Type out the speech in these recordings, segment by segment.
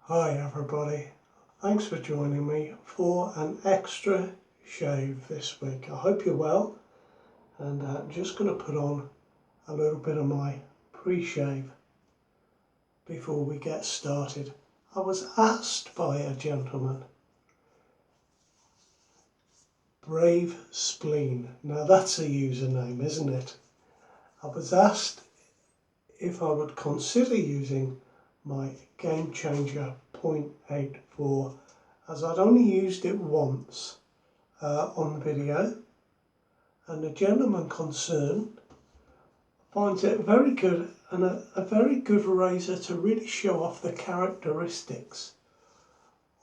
Hi everybody, thanks for joining me for an extra shave this week. I hope you're well, and I'm just going to put on a little bit of my pre-shave before we get started. I was asked by a gentleman, Brave Spleen, now that's a username, isn't it? I was asked if I would consider using my Game Changer 0.84, as I'd only used it once on the video, and the gentleman concerned finds it very good and a very good razor to really show off the characteristics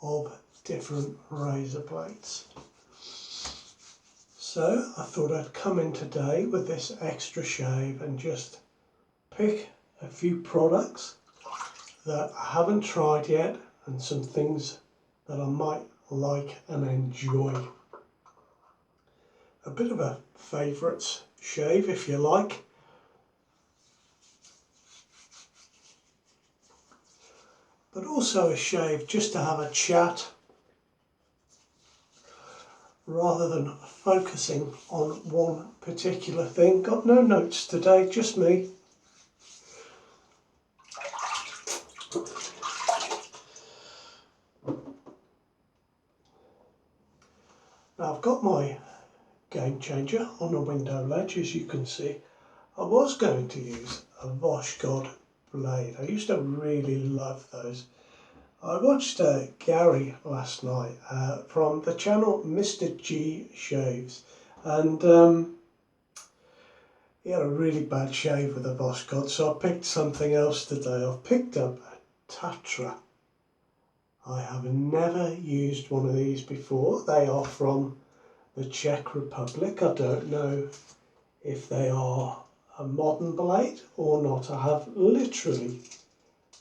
of different razor blades. So I thought I'd come in today with this extra shave and just pick a few products that I haven't tried yet and some things that I might like and enjoy. A bit of a favourites shave, if you like. But also a shave just to have a chat rather than focusing on one particular thing. Got no notes today, just me. Now I've got my Game Changer on a window ledge, as you can see. I was going to use a Voshgod blade. I used to really love those. I watched Gary last night from the channel Mr. G Shaves, and he had a really bad shave with a Voshgod, so I picked something else today. I've picked up a Tatra. I have never used one of these before. They are from the Czech Republic. I don't know if they are a modern blade or not. I have literally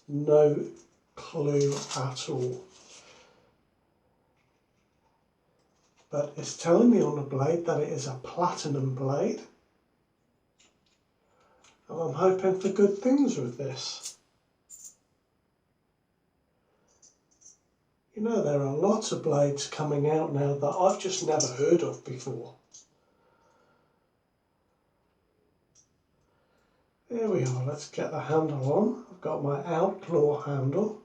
no clue at all. But it's telling me on the blade that it is a platinum blade. And I'm hoping for good things with this. You know, there are lots of blades coming out now that I've just never heard of before. There we are, let's get the handle on. I've got my Outlaw handle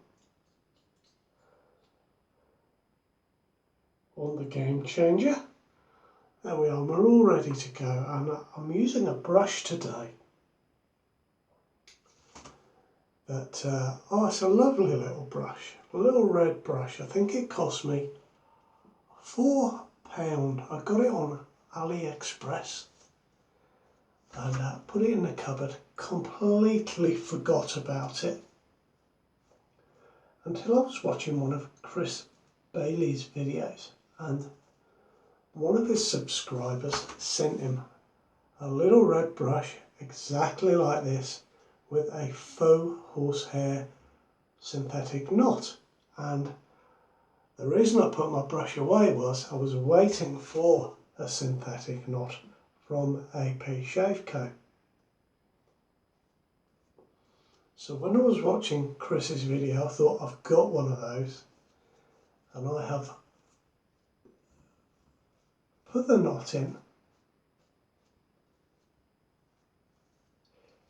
on the Game Changer. There we are, we're all ready to go, and I'm using a brush today that, oh, it's a lovely little brush, a little red brush. I think it cost me £4. I got it on AliExpress and put it in the cupboard, completely forgot about it until I was watching one of Chris Bailey's videos, and one of his subscribers sent him a little red brush exactly like this with a faux horsehair synthetic knot. And the reason I put my brush away was I was waiting for a synthetic knot from AP Shave Co. So when I was watching Chris's video, I thought, I've got one of those, and I have put the knot in.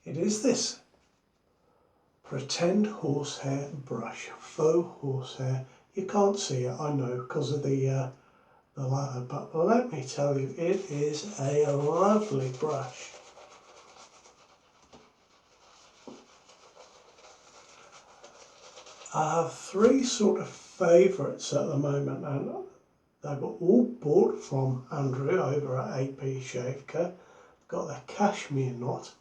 It is this pretend horsehair brush, faux horsehair. You can't see it, I know, because of the lather, but let me tell you, it is a lovely brush. I have three sort of favourites at the moment, and they were all bought from Andrew over at AP Shave Co. I've got the cashmere knot,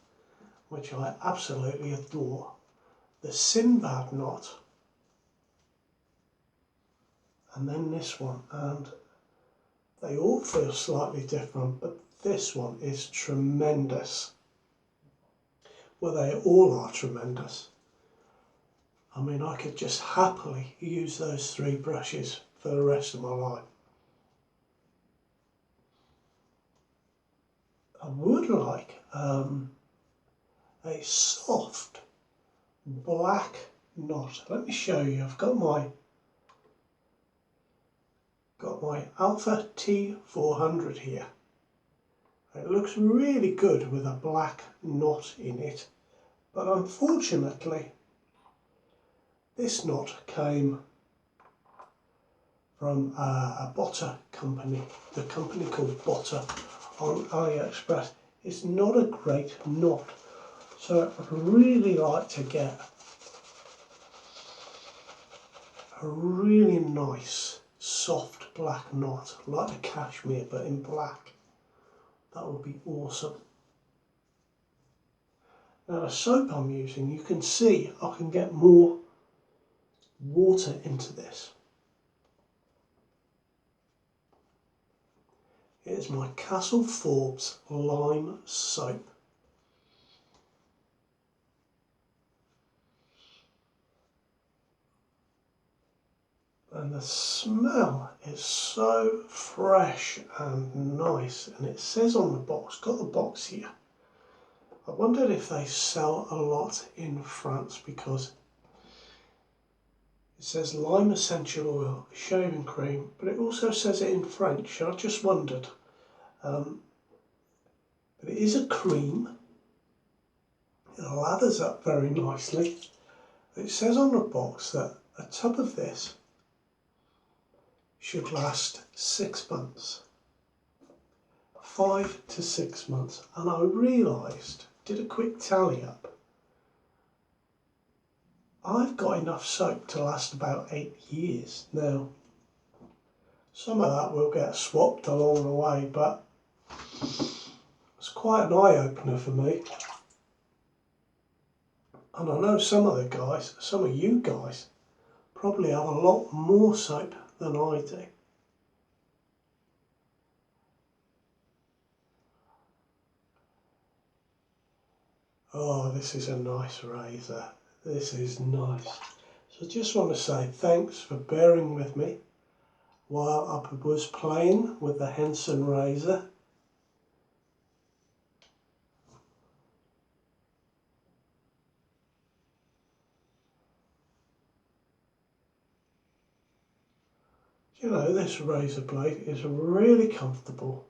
which I absolutely adore, the Sinbad knot, and then this one, and they all feel slightly different, but this one is tremendous. Well, they all are tremendous. I mean, I could just happily use those three brushes for the rest of my life. I would like a soft black knot. Let me show you. I've got my Alpha T400 here. It looks really good with a black knot in it, but unfortunately this knot came from a botter company, the company called Botter on AliExpress. It's not a great knot, so I'd really like to get a really nice soft black knot, like the cashmere but in black. That would be awesome. Now the soap I'm using, you can see I can get more water into this. Here's my Castle Forbes lime soap. And the smell is so fresh and nice, and it says on the box, got the box here. I wondered if they sell a lot in France, because it says lime essential oil, shaving cream, but it also says it in French. I just wondered. But it is a cream. It lathers up very nicely. It says on the box that a tub of this should last 6 months. 5 to 6 months. And I realised, did a quick tally up, I've got enough soap to last about 8 years. Now, some of that will get swapped along the way, but it's quite an eye-opener for me. And I know some of you guys, probably have a lot more soap than I do. Oh, this is a nice razor. This is nice. So I just want to say thanks for bearing with me while I was playing with the Henson razor. You know, this razor blade is really comfortable,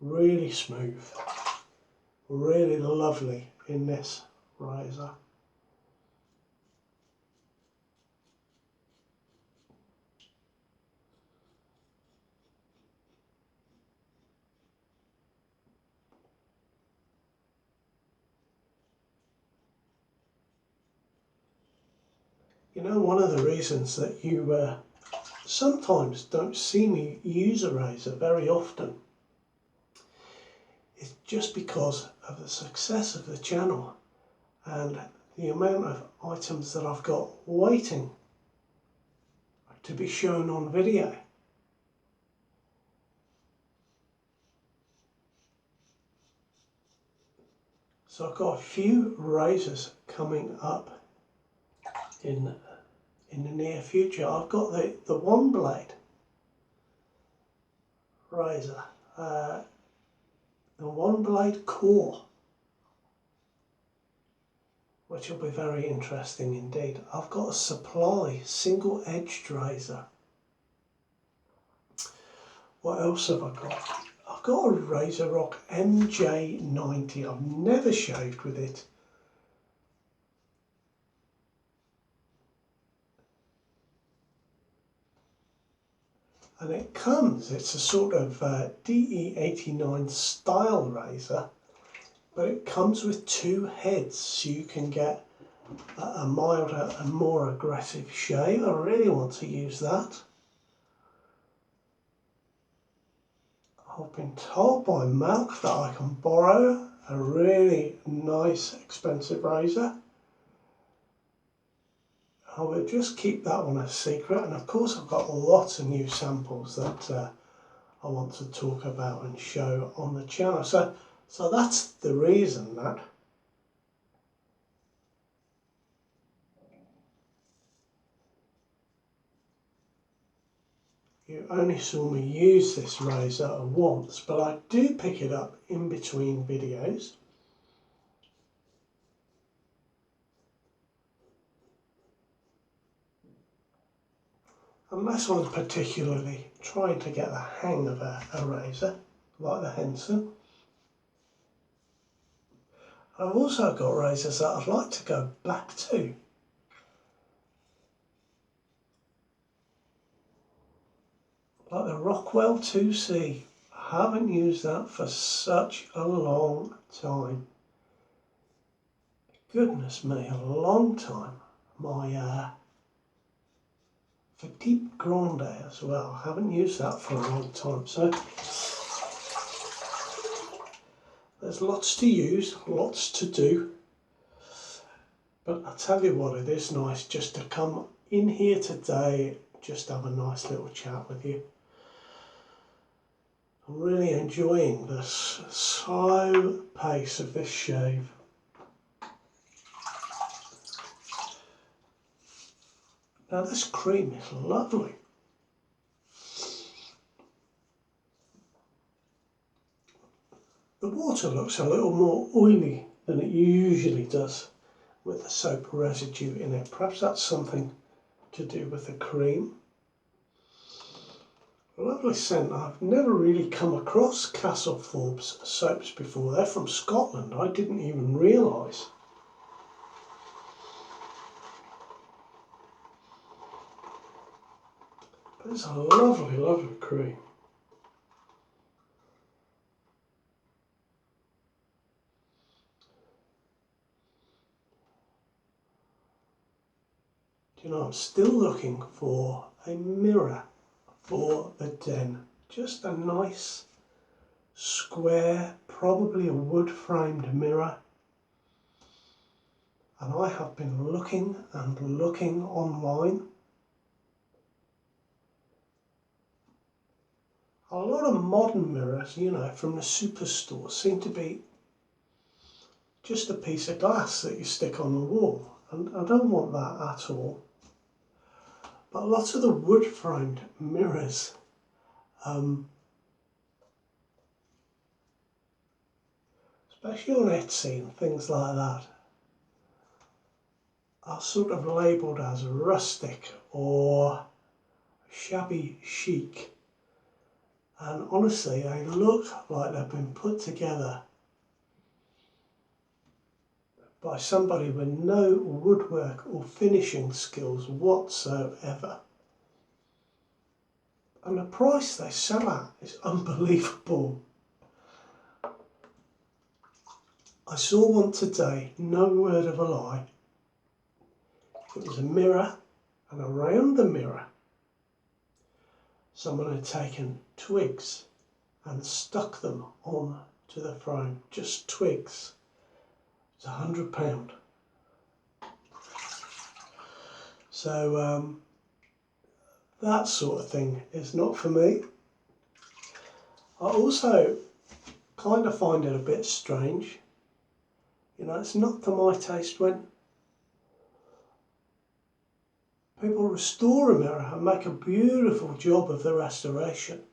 really smooth, really lovely in this razor. You know, one of the reasons that you sometimes don't see me use a razor very often is just because of the success of the channel and the amount of items that I've got waiting to be shown on video. So I've got a few razors coming up in the near future. I've got the one blade razor, the one blade core, which will be very interesting indeed. I've got a supply single edged razor. What else have I got? I've got a RazorRock MJ90. I've never shaved with it. And it's a sort of DE89 style razor, but it comes with 2 heads, so you can get a milder and more aggressive shave. I really want to use that. I've been told by Malk that I can borrow a really nice expensive razor. I will just keep that one a secret, and of course I've got lots of new samples that I want to talk about and show on the channel. So that's the reason that you only saw me use this razor once, but I do pick it up in between videos. unless I'm particularly trying to get the hang of a razor, like the Henson. I've also got razors that I'd like to go back to. Like the Rockwell 2C. I haven't used that for such a long time. Goodness me, a long time. My for deep grande as well. I haven't used that for a long time. So there's lots to use, lots to do. But I tell you what, it is nice just to come in here today, just have a nice little chat with you. I'm really enjoying the slow pace of this shave. Now this cream is lovely. The water looks a little more oily than it usually does with the soap residue in it. Perhaps that's something to do with the cream. A lovely scent. I've never really come across Castle Forbes soaps before. They're from Scotland. I didn't even realise. But it's a lovely, lovely cream. You know, I'm still looking for a mirror for the den. Just a nice, square, probably a wood-framed mirror. And I have been looking and looking online. A lot of modern mirrors, you know, from the superstore seem to be just a piece of glass that you stick on the wall. And I don't want that at all. But lots of the wood-framed mirrors, especially on Etsy and things like that, are sort of labelled as rustic or shabby chic. And honestly, they look like they've been put together by somebody with no woodwork or finishing skills whatsoever. And the price they sell at is unbelievable. I saw one today, no word of a lie. It was a mirror, and around the mirror someone had taken twigs and stuck them on to the frame, just twigs. It's £100. So that sort of thing is not for me. I also kind of find it a bit strange. You know, it's not to my taste when people restore a mirror and make a beautiful job of the restoration.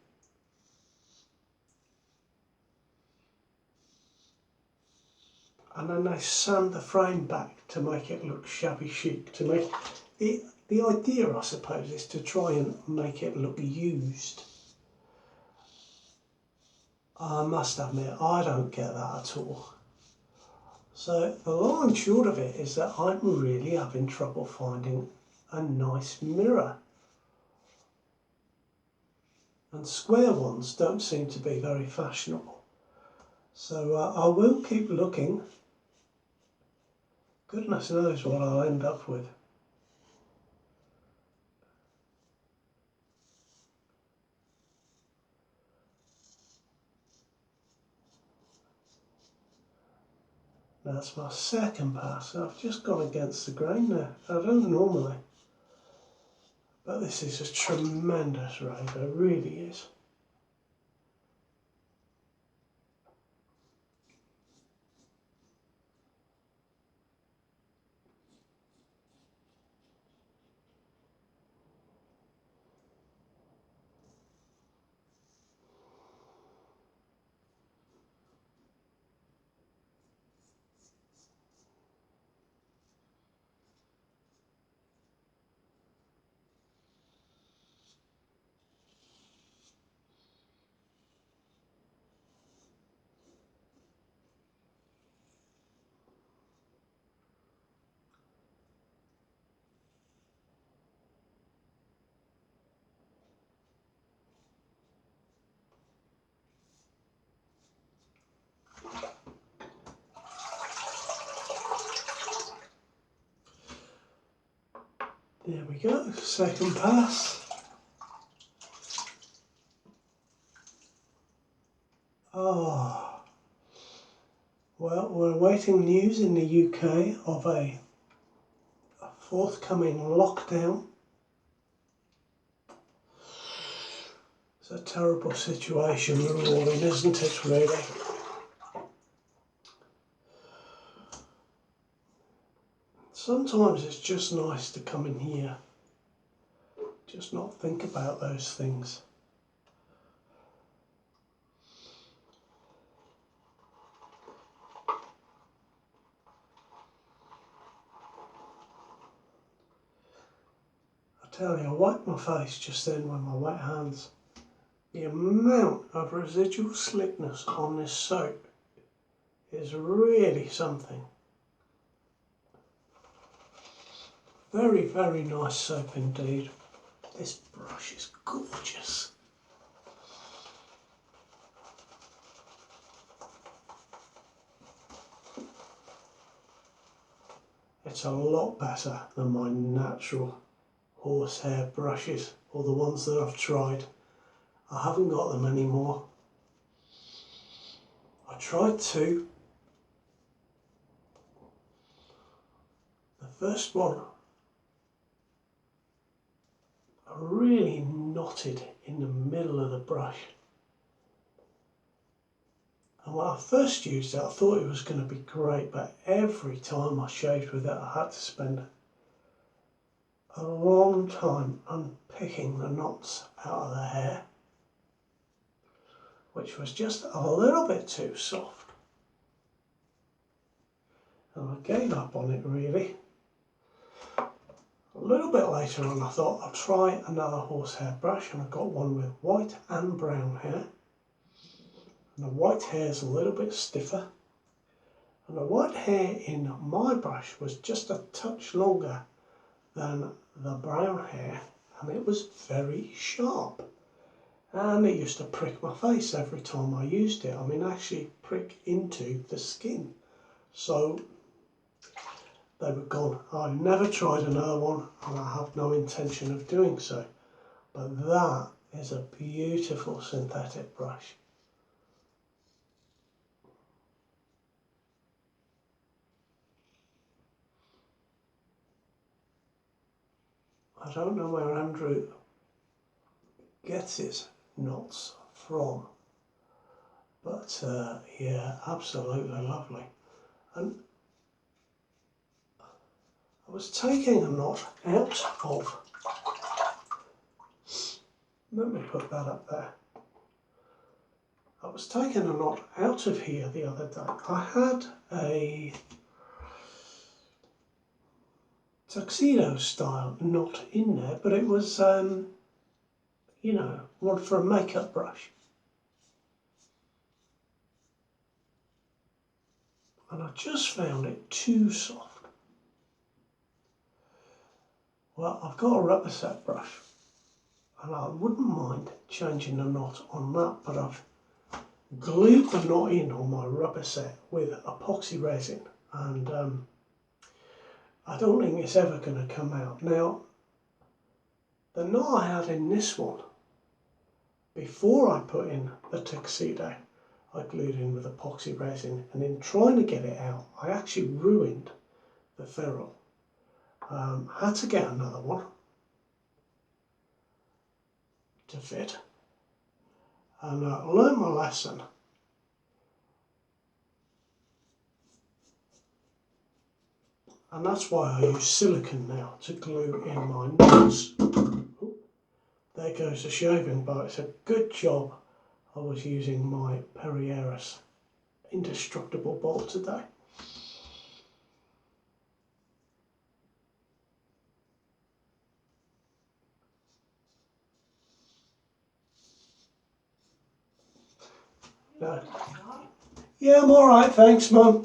And then they sand the frame back to make it look shabby chic, to make the idea, I suppose, is to try and make it look used. I must admit, I don't get that at all. So the long and short of it is that I'm really having trouble finding a nice mirror. And square ones don't seem to be very fashionable. So I will keep looking. Goodness knows what I'll end up with. That's my second pass. I've just gone against the grain there. I don't normally. But this is a tremendous razor, it really is. There we go, second pass. Oh, well, we're awaiting news in the UK of a forthcoming lockdown. It's a terrible situation we're all in, isn't it, really? Sometimes it's just nice to come in here, just not think about those things. I tell you, I wiped my face just then with my wet hands. The amount of residual slickness on this soap is really something. Very, very nice soap indeed. This brush is gorgeous. It's a lot better than my natural horsehair brushes, or the ones that I've tried. I haven't got them anymore. I tried two. The first one I really knotted in the middle of the brush. And when I first used it, I thought it was going to be great, but every time I shaved with it, I had to spend a long time unpicking the knots out of the hair, which was just a little bit too soft. And I gave up on it really. A little bit later on I thought I'll try another horsehair brush, and I got one with white and brown hair. And the white hair is a little bit stiffer. And the white hair in my brush was just a touch longer than the brown hair, and it was very sharp. And it used to prick my face every time I used it. I mean, actually prick into the skin. So they were gone. I've never tried another one, and I have no intention of doing so. But that is a beautiful synthetic brush. I don't know where Andrew gets his knots from, but yeah, absolutely lovely. And I was taking a knot out of, let me put that up there. I was taking a knot out of here the other day. I had a tuxedo style knot in there, but it was, you know, one for a makeup brush. And I just found it too soft. Well, I've got a rubber set brush, and I wouldn't mind changing the knot on that, but I've glued the knot in on my rubber set with epoxy resin, and I don't think it's ever going to come out. Now, the knot I had in this one, before I put in the tuxedo, I glued in with epoxy resin, and in trying to get it out, I actually ruined the ferrule. Had to get another one to fit, and learned my lesson. And that's why I use silicone now to glue in my knots. Ooh, there goes the shaving bar. It's a good job I was using my Perieris indestructible bolt today. No. Yeah, I'm alright, thanks Mum.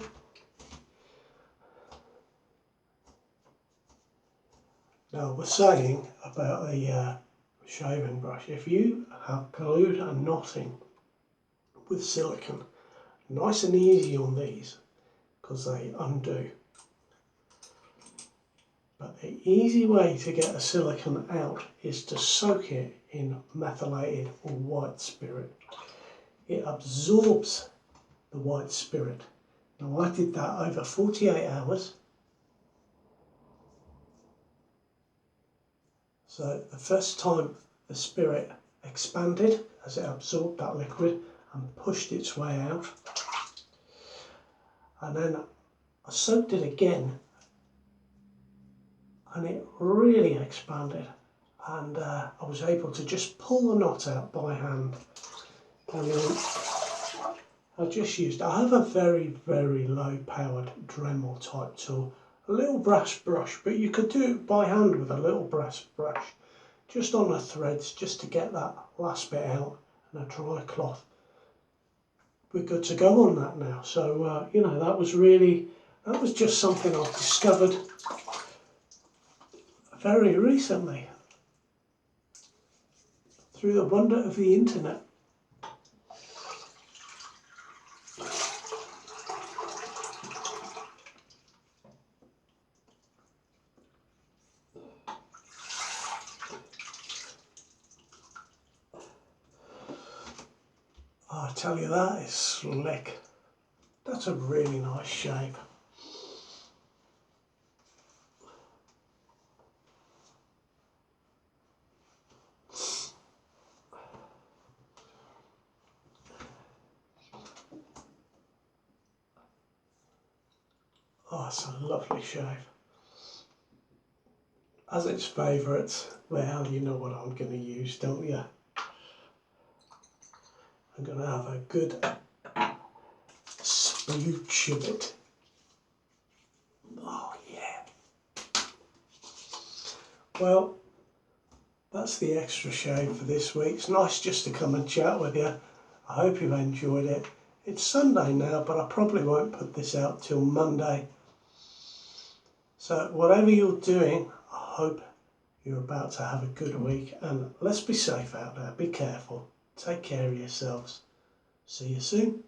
Now we're saying about the shaving brush, if you have glued a knotting with silicone, nice and easy on these, because they undo. But the easy way to get the silicone out is to soak it in methylated or white spirit. It absorbs the white spirit. Now I did that over 48 hours. So the first time the spirit expanded as it absorbed that liquid and pushed its way out. And then I soaked it again and it really expanded, and I was able to just pull the knot out by hand. And then I have a very low powered Dremel type tool, a little brass brush, but you could do it by hand with a little brass brush, just on the threads, just to get that last bit out, and a dry cloth. We're good to go on that now. So you know, that was just something I've discovered very recently through the wonder of the internet. I tell you, that is slick. That's a really nice shape. Oh, it's a lovely shape. As its favourites, well, you know what I'm going to use, don't you? I'm going to have a good splooch of it. Oh yeah. Well, that's the extra shade for this week. It's nice just to come and chat with you. I hope you've enjoyed it. It's Sunday now, but I probably won't put this out till Monday. So whatever you're doing, I hope you're about to have a good week, and let's be safe out there. Be careful. Take care of yourselves. See you soon.